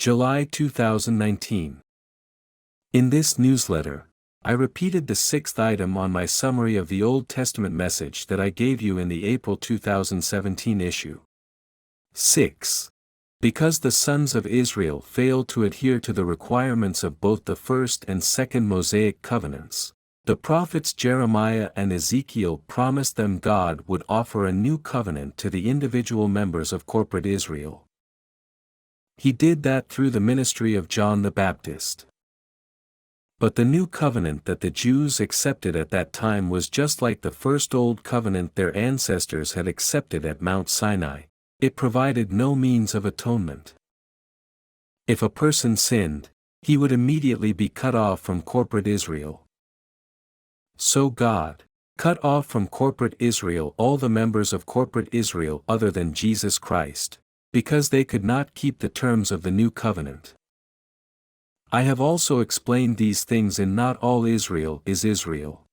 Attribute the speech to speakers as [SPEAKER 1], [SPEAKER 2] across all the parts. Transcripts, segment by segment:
[SPEAKER 1] July 2019. In this newsletter, I repeated the sixth item on my summary of the Old Testament message that I gave you in the April 2017 issue. 6. Because the sons of Israel failed to adhere to the requirements of both the first and second Mosaic covenants, the prophets Jeremiah and Ezekiel promised them God would offer a new covenant to the individual members of corporate Israel. He did that through the ministry of John the Baptist. But the new covenant that the Jews accepted at that time was just like the first old covenant their ancestors had accepted at Mount Sinai. It provided no means of atonement. If a person sinned, he would immediately be cut off from corporate Israel. So God cut off from corporate Israel all the members of corporate Israel other than Jesus Christ, because they could not keep the terms of the new covenant. I have also explained these things in Not All Israel is Israel.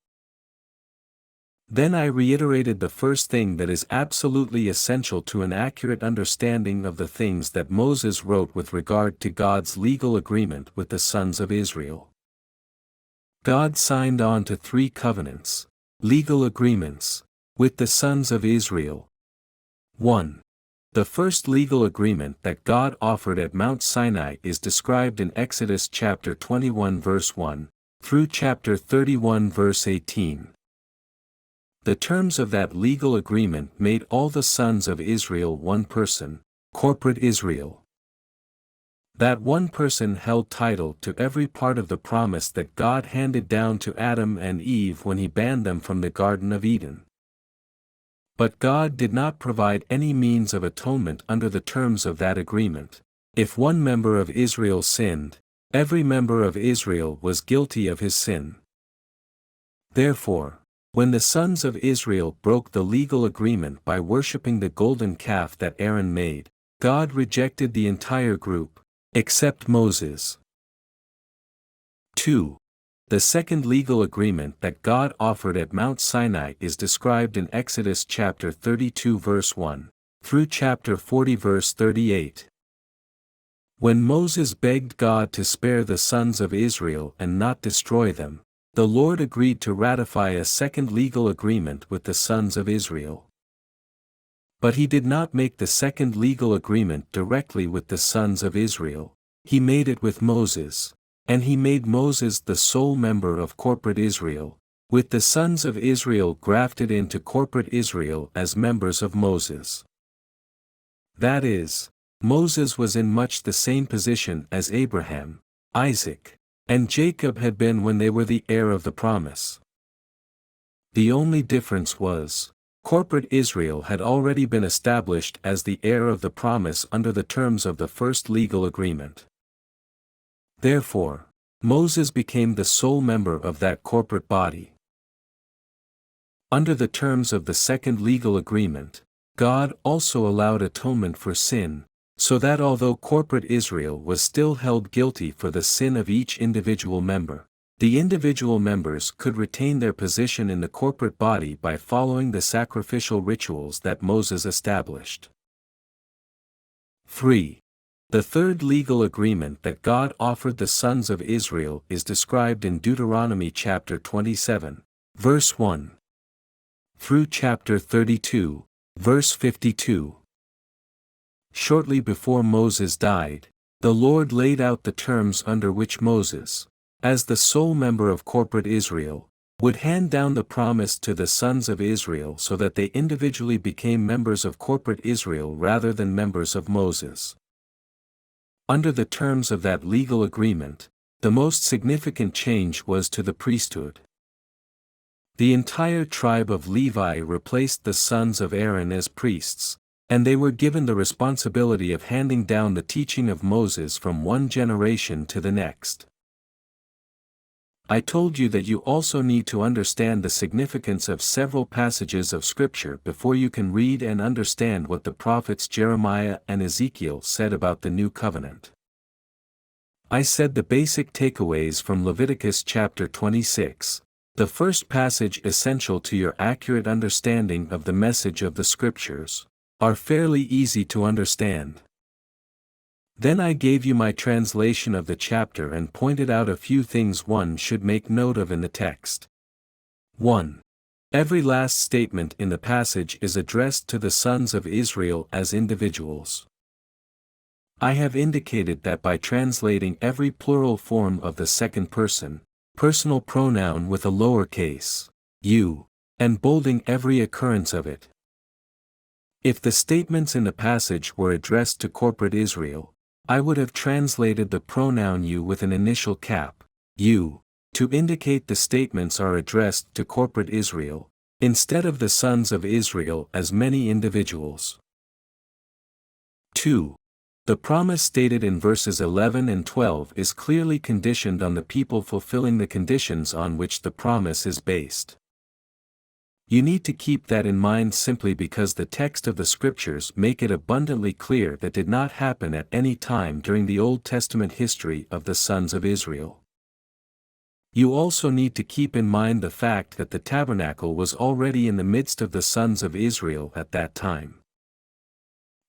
[SPEAKER 1] Then I reiterated the first thing that is absolutely essential to an accurate understanding of the things that Moses wrote with regard to God's legal agreement with the sons of Israel. God signed on to 3 covenants, legal agreements, with the sons of Israel. 1. The first legal agreement that God offered at Mount Sinai is described in Exodus chapter 21 verse 1, through chapter 31 verse 18. The terms of that legal agreement made all the sons of Israel one person, corporate Israel. That one person held title to every part of the promise that God handed down to Adam and Eve when he banned them from the Garden of Eden. But God did not provide any means of atonement under the terms of that agreement. If one member of Israel sinned, every member of Israel was guilty of his sin. Therefore, when the sons of Israel broke the legal agreement by worshipping the golden calf that Aaron made, God rejected the entire group, except Moses. 2. The second legal agreement that God offered at Mount Sinai is described in Exodus chapter 32 verse 1, through chapter 40 verse 38. When Moses begged God to spare the sons of Israel and not destroy them, the Lord agreed to ratify a second legal agreement with the sons of Israel. But he did not make the second legal agreement directly with the sons of Israel, he made it with Moses. And he made Moses the sole member of corporate Israel, with the sons of Israel grafted into corporate Israel as members of Moses. That is, Moses was in much the same position as Abraham, Isaac, and Jacob had been when they were the heir of the promise. The only difference was, corporate Israel had already been established as the heir of the promise under the terms of the first legal agreement. Therefore, Moses became the sole member of that corporate body. Under the terms of the second legal agreement, God also allowed atonement for sin, so that although corporate Israel was still held guilty for the sin of each individual member, the individual members could retain their position in the corporate body by following the sacrificial rituals that Moses established. 3. The third legal agreement that God offered the sons of Israel is described in Deuteronomy chapter 27, verse 1, through chapter 32, verse 52. Shortly before Moses died, the Lord laid out the terms under which Moses, as the sole member of corporate Israel, would hand down the promise to the sons of Israel so that they individually became members of corporate Israel rather than members of Moses. Under the terms of that legal agreement, the most significant change was to the priesthood. The entire tribe of Levi replaced the sons of Aaron as priests, and they were given the responsibility of handing down the teaching of Moses from one generation to the next. I told you that you also need to understand the significance of several passages of Scripture before you can read and understand what the prophets Jeremiah and Ezekiel said about the new covenant. I said the basic takeaways from Leviticus chapter 26, the first passage essential to your accurate understanding of the message of the Scriptures, are fairly easy to understand. Then I gave you my translation of the chapter and pointed out a few things one should make note of in the text. 1. Every last statement in the passage is addressed to the sons of Israel as individuals. I have indicated that by translating every plural form of the second person, personal pronoun with a lowercase u, and bolding every occurrence of it. If the statements in the passage were addressed to corporate Israel, I would have translated the pronoun you with an initial cap, u, to indicate the statements are addressed to corporate Israel, instead of the sons of Israel as many individuals. 2. The promise stated in verses 11 and 12 is clearly conditioned on the people fulfilling the conditions on which the promise is based. You need to keep that in mind simply because the text of the scriptures make it abundantly clear that did not happen at any time during the Old Testament history of the sons of Israel. You also need to keep in mind the fact that the tabernacle was already in the midst of the sons of Israel at that time.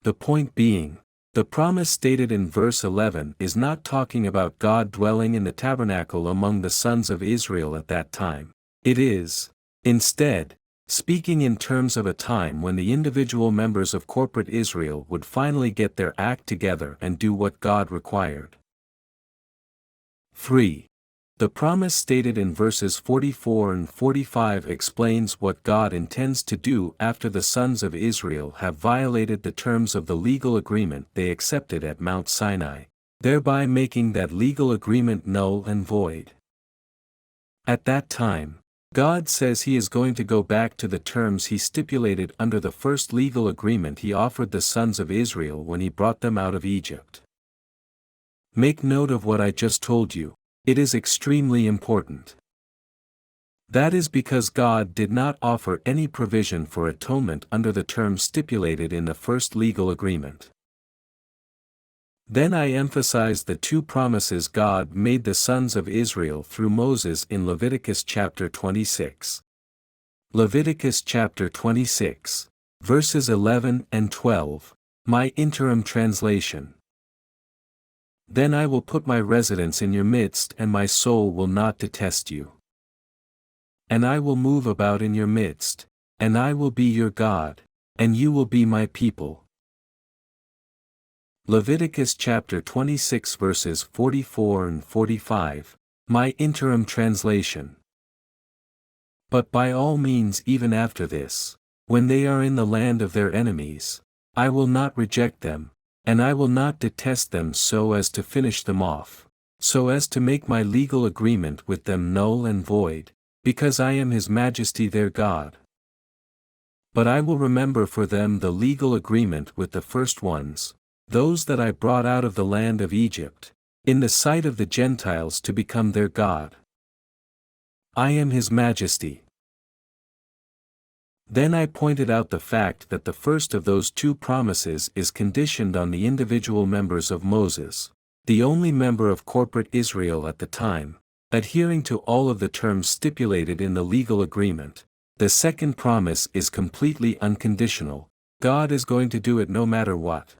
[SPEAKER 1] The point being, the promise stated in verse 11 is not talking about God dwelling in the tabernacle among the sons of Israel at that time. It is, instead, speaking in terms of a time when the individual members of corporate Israel would finally get their act together and do what God required. 3. The promise stated in verses 44 and 45 explains what God intends to do after the sons of Israel have violated the terms of the legal agreement they accepted at Mount Sinai, thereby making that legal agreement null and void. At that time, God says He is going to go back to the terms He stipulated under the first legal agreement He offered the sons of Israel when He brought them out of Egypt. Make note of what I just told you. It is extremely important. That is because God did not offer any provision for atonement under the terms stipulated in the first legal agreement. Then I emphasized the two promises God made the sons of Israel through Moses in Leviticus chapter 26. Leviticus chapter 26, verses 11 and 12, my interim translation. Then I will put my residence in your midst and my soul will not detest you. And I will move about in your midst, and I will be your God, and you will be my people. Leviticus chapter 26 verses 44 and 45, my interim translation. But by all means even after this, when they are in the land of their enemies, I will not reject them, and I will not detest them so as to finish them off, so as to make my legal agreement with them null and void, because I am His Majesty their God. But I will remember for them the legal agreement with the first ones, those that I brought out of the land of Egypt, in the sight of the Gentiles to become their God. I am His Majesty. Then I pointed out the fact that the first of those two promises is conditioned on the individual members of Moses, the only member of corporate Israel at the time, adhering to all of the terms stipulated in the legal agreement. The second promise is completely unconditional. God is going to do it no matter what.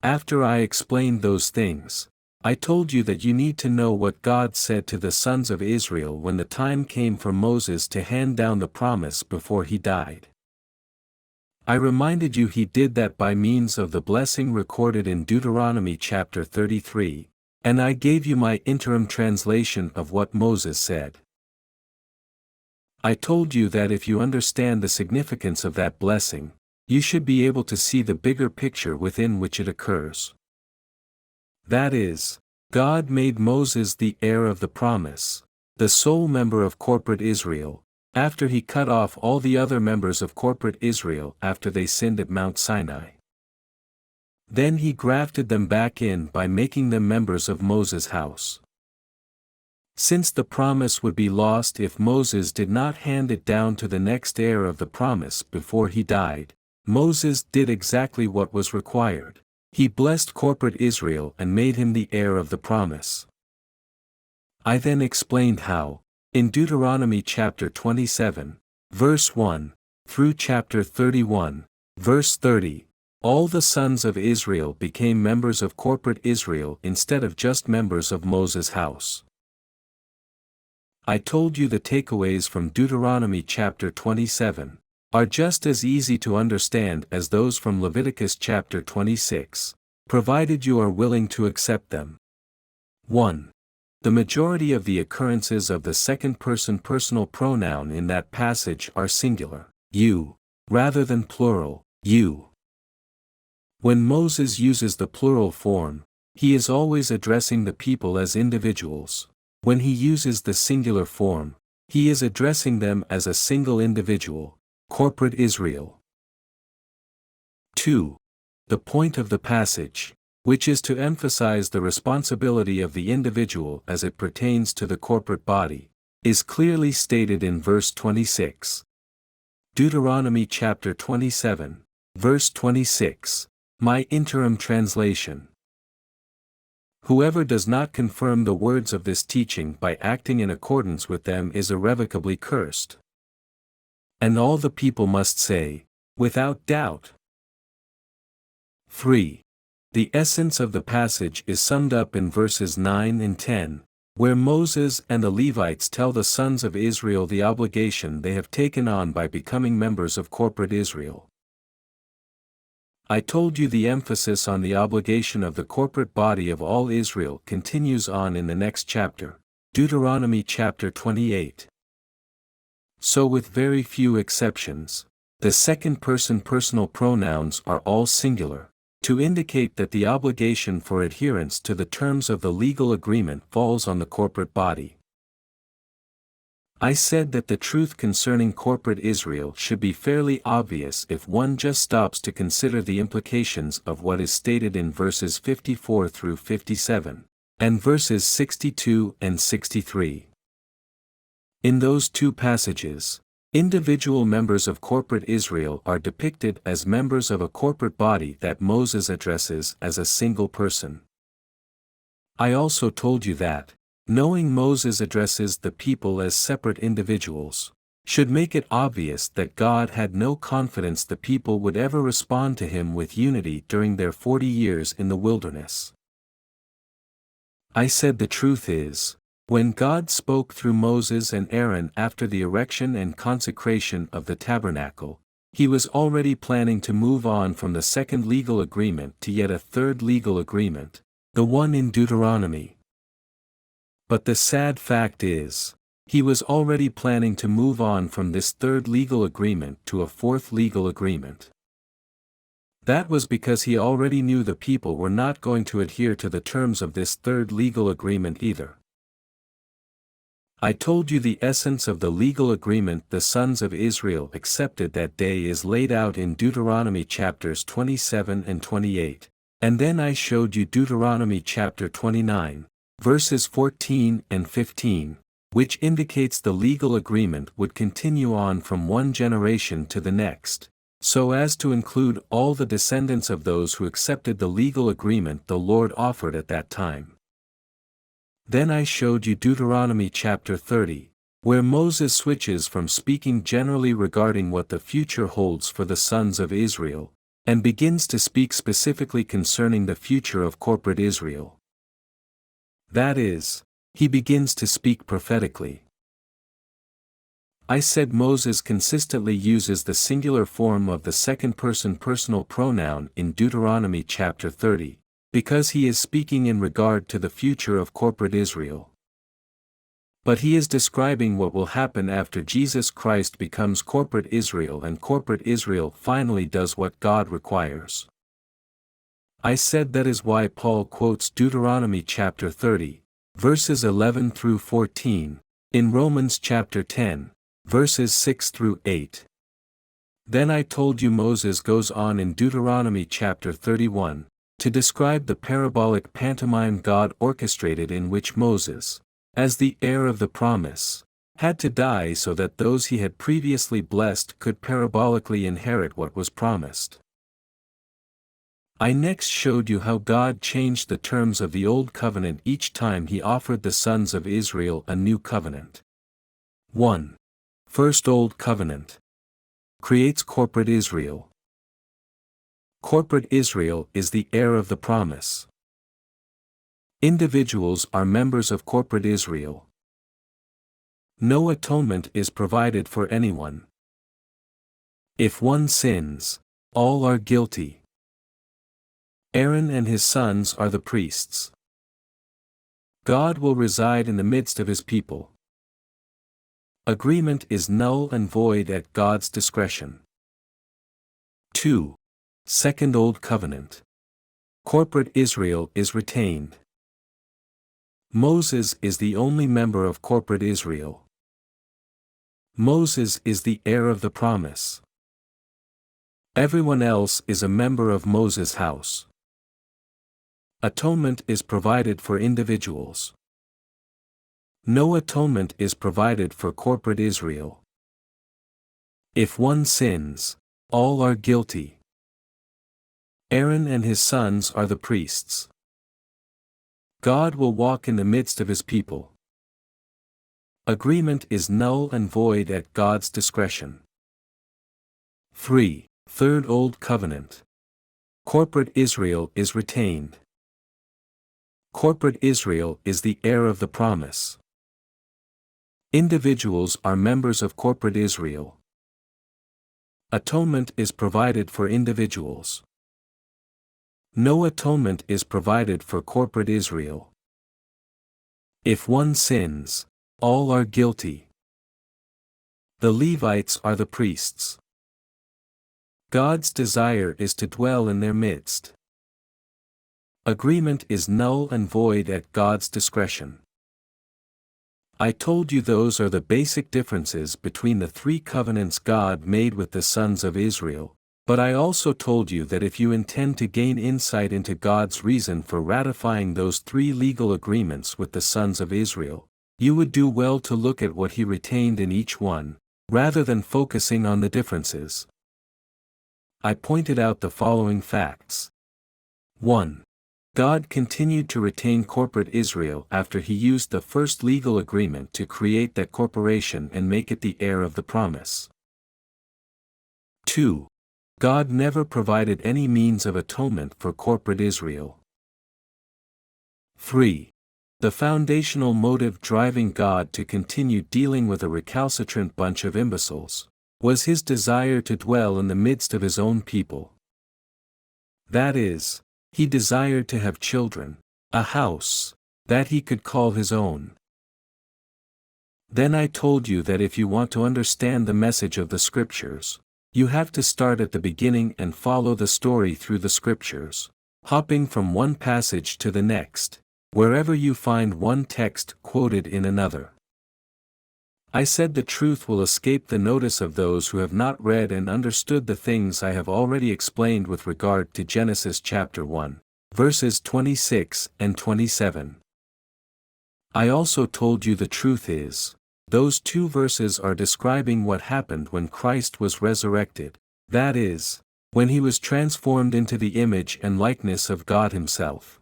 [SPEAKER 1] After I explained those things, I told you that you need to know what God said to the sons of Israel when the time came for Moses to hand down the promise before he died. I reminded you he did that by means of the blessing recorded in Deuteronomy chapter 33, and I gave you my interim translation of what Moses said. I told you that if you understand the significance of that blessing, you should be able to see the bigger picture within which it occurs. That is, God made Moses the heir of the promise, the sole member of corporate Israel, after He cut off all the other members of corporate Israel after they sinned at Mount Sinai. Then He grafted them back in by making them members of Moses' house. Since the promise would be lost if Moses did not hand it down to the next heir of the promise before he died, Moses did exactly what was required. He blessed corporate Israel and made him the heir of the promise. I then explained how, in Deuteronomy chapter 27, verse 1, through chapter 31, verse 30, All the sons of Israel became members of corporate Israel instead of just members of Moses' house. I told you the takeaways from Deuteronomy chapter 27 are just as easy to understand as those from Leviticus chapter 26, provided you are willing to accept them. 1. The majority of the occurrences of the second-person personal pronoun in that passage are singular, you, rather than plural, you. When Moses uses the plural form, he is always addressing the people as individuals. When he uses the singular form, he is addressing them as a single individual, corporate Israel. 2. The point of the passage, which is to emphasize the responsibility of the individual as it pertains to the corporate body, is clearly stated in verse 26. Deuteronomy chapter 27, verse 26, my interim translation. Whoever does not confirm the words of this teaching by acting in accordance with them is irrevocably cursed. And all the people must say, without doubt. 3. The essence of the passage is summed up in verses 9 and 10, where Moses and the Levites tell the sons of Israel the obligation they have taken on by becoming members of corporate Israel. I told you the emphasis on the obligation of the corporate body of all Israel continues on in the next chapter, Deuteronomy chapter 28. So with very few exceptions, the second-person personal pronouns are all singular, to indicate that the obligation for adherence to the terms of the legal agreement falls on the corporate body. I said that the truth concerning corporate Israel should be fairly obvious if one just stops to consider the implications of what is stated in verses 54 through 57, and verses 62 and 63. In those two passages, individual members of corporate Israel are depicted as members of a corporate body that Moses addresses as a single person. I also told you that, knowing Moses addresses the people as separate individuals, should make it obvious that God had no confidence the people would ever respond to him with unity during their 40 years in the wilderness. I said the truth is, when God spoke through Moses and Aaron after the erection and consecration of the tabernacle, he was already planning to move on from the second legal agreement to yet a third legal agreement, the one in Deuteronomy. But the sad fact is, he was already planning to move on from this third legal agreement to a fourth legal agreement. That was because he already knew the people were not going to adhere to the terms of this third legal agreement either. I told you the essence of the legal agreement the sons of Israel accepted that day is laid out in Deuteronomy chapters 27 and 28, and then I showed you Deuteronomy chapter 29, verses 14 and 15, which indicates the legal agreement would continue on from one generation to the next, so as to include all the descendants of those who accepted the legal agreement the Lord offered at that time. Then I showed you Deuteronomy chapter 30, where Moses switches from speaking generally regarding what the future holds for the sons of Israel, and begins to speak specifically concerning the future of corporate Israel. That is, he begins to speak prophetically. I said Moses consistently uses the singular form of the second-person personal pronoun in Deuteronomy chapter 30, because he is speaking in regard to the future of corporate Israel. But he is describing what will happen after Jesus Christ becomes corporate Israel and corporate Israel finally does what God requires. I said that is why Paul quotes Deuteronomy chapter 30, verses 11 through 14, in Romans chapter 10, verses 6 through 8. Then I told you Moses goes on in Deuteronomy chapter 31, to describe the parabolic pantomime God orchestrated in which Moses, as the heir of the promise, had to die so that those he had previously blessed could parabolically inherit what was promised. I next showed you how God changed the terms of the Old Covenant each time he offered the sons of Israel a new covenant. 1. First Old Covenant creates corporate Israel. Corporate Israel is the heir of the promise. Individuals are members of corporate Israel. No atonement is provided for anyone. If one sins, all are guilty. Aaron and his sons are the priests. God will reside in the midst of his people. Agreement is null and void at God's discretion. 2. Second Old Covenant. Corporate Israel is retained. Moses is the only member of corporate Israel. Moses is the heir of the promise. Everyone else is a member of Moses' house. Atonement is provided for individuals. No atonement is provided for corporate Israel. If one sins, all are guilty. Aaron and his sons are the priests. God will walk in the midst of his people. Agreement is null and void at God's discretion. 3. Third Old Covenant. Corporate Israel is retained. Corporate Israel is the heir of the promise. Individuals are members of corporate Israel. Atonement is provided for individuals. No atonement is provided for corporate Israel. If one sins, all are guilty. The Levites are the priests. God's desire is to dwell in their midst. Agreement is null and void at God's discretion. I told you those are the basic differences between the three covenants God made with the sons of Israel, but I also told you that if you intend to gain insight into God's reason for ratifying those three legal agreements with the sons of Israel, you would do well to look at what he retained in each one, rather than focusing on the differences. I pointed out the following facts. 1. God continued to retain corporate Israel after he used the first legal agreement to create that corporation and make it the heir of the promise. 2. God never provided any means of atonement for corporate Israel. 3. The foundational motive driving God to continue dealing with a recalcitrant bunch of imbeciles was his desire to dwell in the midst of his own people. That is, he desired to have children, a house, that he could call his own. Then I told you that if you want to understand the message of the Scriptures, you have to start at the beginning and follow the story through the Scriptures, hopping from one passage to the next, wherever you find one text quoted in another. I said the truth will escape the notice of those who have not read and understood the things I have already explained with regard to Genesis chapter 1, verses 26 and 27. I also told you the truth is, those two verses are describing what happened when Christ was resurrected, that is, when he was transformed into the image and likeness of God himself.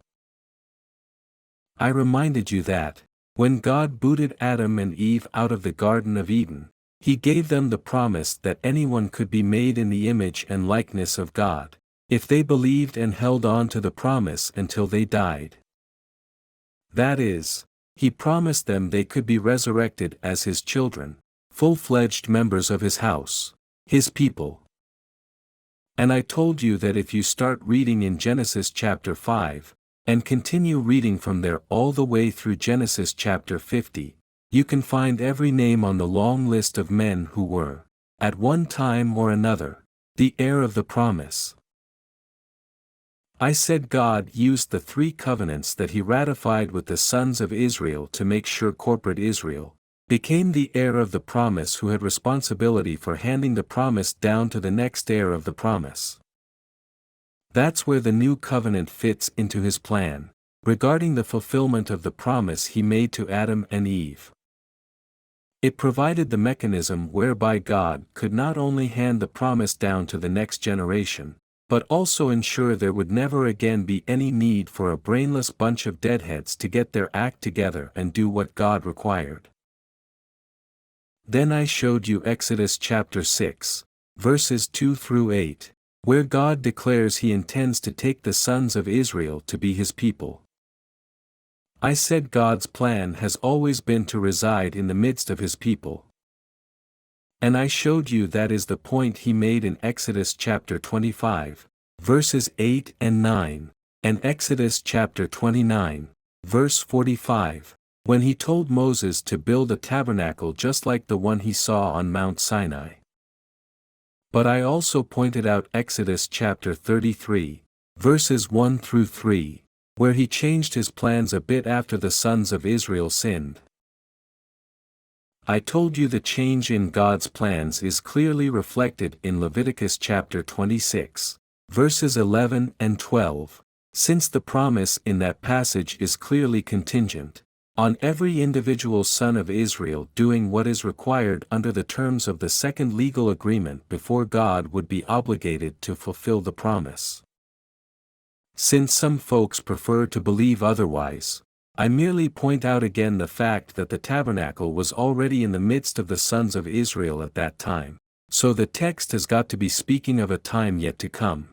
[SPEAKER 1] I reminded you that, when God booted Adam and Eve out of the Garden of Eden, he gave them the promise that anyone could be made in the image and likeness of God, if they believed and held on to the promise until they died. That is, he promised them they could be resurrected as his children, full-fledged members of his house, his people. And I told you that if you start reading in Genesis chapter 5, and continue reading from there all the way through Genesis chapter 50, you can find every name on the long list of men who were, at one time or another, the heir of the promise. I said God used the three covenants that he ratified with the sons of Israel to make sure corporate Israel became the heir of the promise who had responsibility for handing the promise down to the next heir of the promise. That's where the new covenant fits into his plan, regarding the fulfillment of the promise he made to Adam and Eve. It provided the mechanism whereby God could not only hand the promise down to the next generation, but also ensure there would never again be any need for a brainless bunch of deadheads to get their act together and do what God required. Then I showed you Exodus chapter 6, verses 2 through 8. where God declares He intends to take the sons of Israel to be His people. I said God's plan has always been to reside in the midst of His people. And I showed you that is the point He made in Exodus chapter 25, verses 8 and 9, and Exodus chapter 29, verse 45, when He told Moses to build a tabernacle just like the one he saw on Mount Sinai. But I also pointed out Exodus chapter 33, verses 1 through 3, where He changed His plans a bit after the sons of Israel sinned. I told you the change in God's plans is clearly reflected in Leviticus chapter 26, verses 11 and 12, since the promise in that passage is clearly contingent on every individual son of Israel doing what is required under the terms of the second legal agreement before God would be obligated to fulfill the promise. Since some folks prefer to believe otherwise, I merely point out again the fact that the tabernacle was already in the midst of the sons of Israel at that time, so the text has got to be speaking of a time yet to come.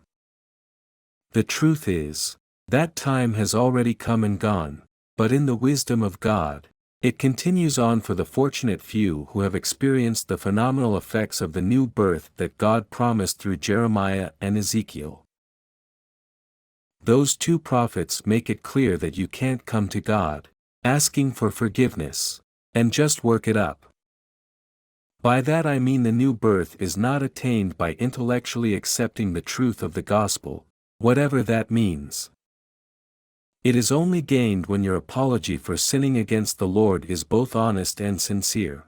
[SPEAKER 1] The truth is, that time has already come and gone, but in the wisdom of God, it continues on for the fortunate few who have experienced the phenomenal effects of the new birth that God promised through Jeremiah and Ezekiel. Those two prophets make it clear that you can't come to God, asking for forgiveness, and just work it up. By that I mean the new birth is not attained by intellectually accepting the truth of the gospel, whatever that means. It is only gained when your apology for sinning against the Lord is both honest and sincere.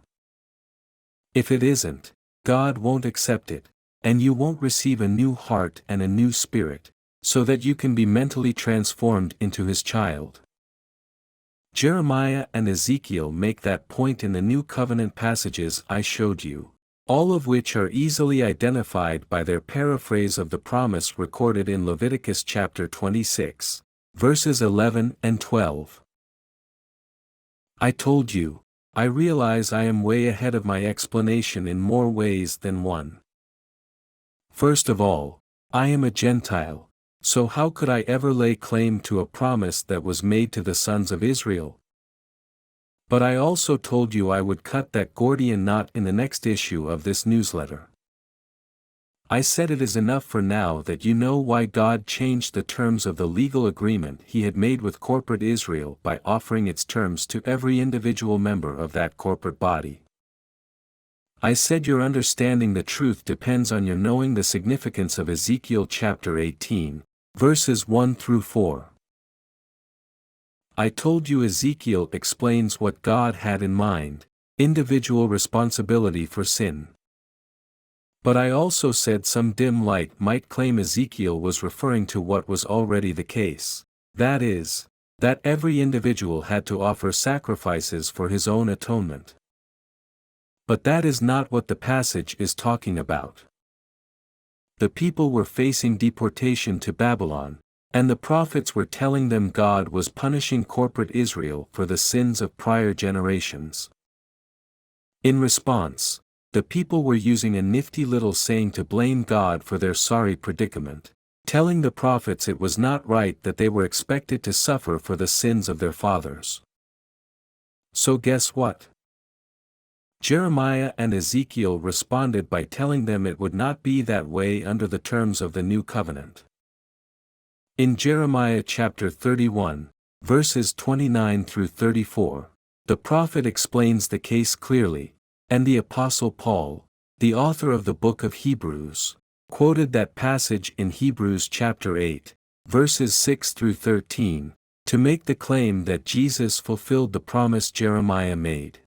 [SPEAKER 1] If it isn't, God won't accept it, and you won't receive a new heart and a new spirit, so that you can be mentally transformed into His child. Jeremiah and Ezekiel make that point in the New Covenant passages I showed you, all of which are easily identified by their paraphrase of the promise recorded in Leviticus chapter 26, verses 11 and 12. I told you, I realize I am way ahead of my explanation in more ways than one. First of all, I am a Gentile. So how could I ever lay claim to a promise that was made to the sons of Israel? But I also told you I would cut that Gordian knot in the next issue of this newsletter. I said it is enough for now that you know why God changed the terms of the legal agreement He had made with corporate Israel by offering its terms to every individual member of that corporate body. I said your understanding the truth depends on your knowing the significance of Ezekiel chapter 18, verses 1 through 4. I told you Ezekiel explains what God had in mind, individual responsibility for sin. But I also said some dim light might claim Ezekiel was referring to what was already the case, that is, that every individual had to offer sacrifices for his own atonement. But that is not what the passage is talking about. The people were facing deportation to Babylon, and the prophets were telling them God was punishing corporate Israel for the sins of prior generations. In response, the people were using a nifty little saying to blame God for their sorry predicament, telling the prophets it was not right that they were expected to suffer for the sins of their fathers. So guess what? Jeremiah and Ezekiel responded by telling them it would not be that way under the terms of the new covenant. In Jeremiah chapter 31, verses 29 through 34, the prophet explains the case clearly, and the Apostle Paul, the author of the book of Hebrews, quoted that passage in Hebrews chapter 8, verses 6 through 13, to make the claim that Jesus fulfilled the promise Jeremiah made.